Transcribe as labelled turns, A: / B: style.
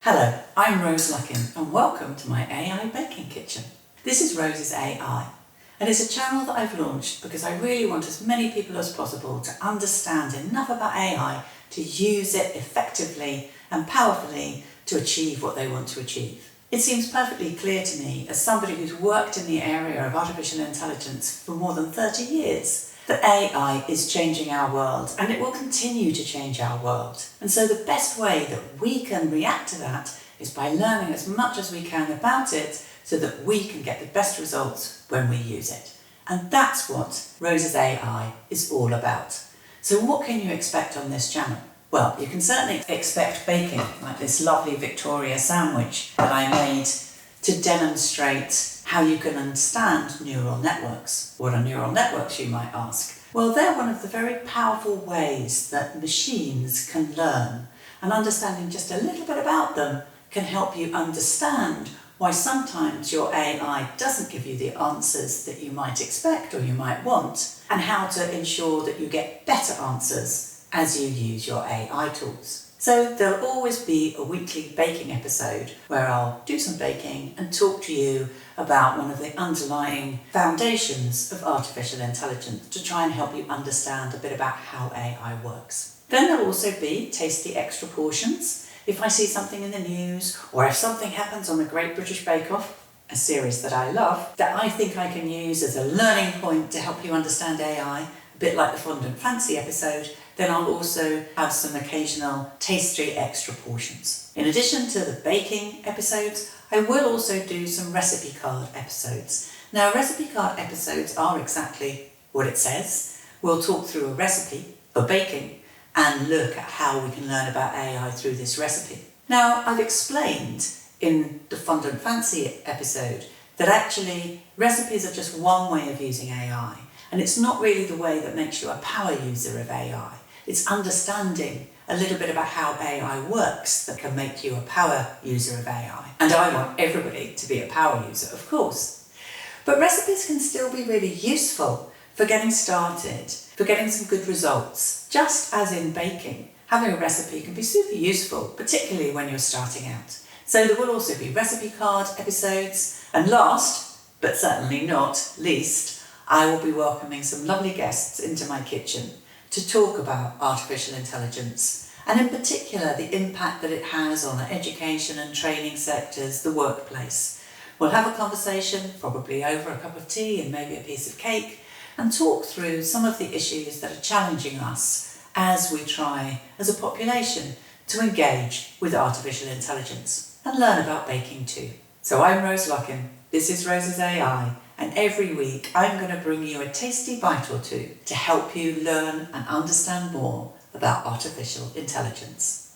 A: Hello, I'm Rose Luckin and welcome to my AI baking kitchen. This is Rose's AI and it's a channel that I've launched because I really want as many people as possible to understand enough about AI to use it effectively and powerfully to achieve what they want to achieve. It seems perfectly clear to me, as somebody who's worked in the area of artificial intelligence for more than 30 years, that AI is changing our world and it will continue to change our world. And so the best way that we can react to that is by learning as much as we can about it so that we can get the best results when we use it. And that's what Rose's AI is all about. So what can you expect on this channel? Well, you can certainly expect baking, like this lovely Victoria sandwich that I made to demonstrate how you can understand neural networks. What are neural networks, you might ask? Well, they're one of the very powerful ways that machines can learn, and understanding just a little bit about them can help you understand why sometimes your AI doesn't give you the answers that you might expect or you might want, and how to ensure that you get better answers as you use your AI tools. So there'll always be a weekly baking episode where I'll do some baking and talk to you about one of the underlying foundations of artificial intelligence to try and help you understand a bit about how AI works. Then there'll also be tasty extra portions. If I see something in the news or if something happens on the Great British Bake Off, a series that I love, that I think I can use as a learning point to help you understand AI, a bit like the Fondant Fancy episode, then I'll also have some occasional tasty extra portions. In addition to the baking episodes, I will also do some recipe card episodes. Now, recipe card episodes are exactly what it says. We'll talk through a recipe for baking and look at how we can learn about AI through this recipe. Now, I've explained in the Fondant Fancy episode that actually recipes are just one way of using AI, and it's not really the way that makes you a power user of AI. It's understanding a little bit about how AI works that can make you a power user of AI. And I want everybody to be a power user, of course. But recipes can still be really useful for getting started, for getting some good results. Just as in baking, having a recipe can be super useful, particularly when you're starting out. So there will also be recipe card episodes. And last, but certainly not least, I will be welcoming some lovely guests into my kitchen to talk about artificial intelligence, and in particular the impact that it has on the education and training sectors, the workplace. We'll have a conversation, probably over a cup of tea and maybe a piece of cake, and talk through some of the issues that are challenging us as we try, as a population, to engage with artificial intelligence and learn about baking too. So I'm Rose Luckin, this is Rose's AI, and every week I'm going to bring you a tasty bite or two to help you learn and understand more about artificial intelligence.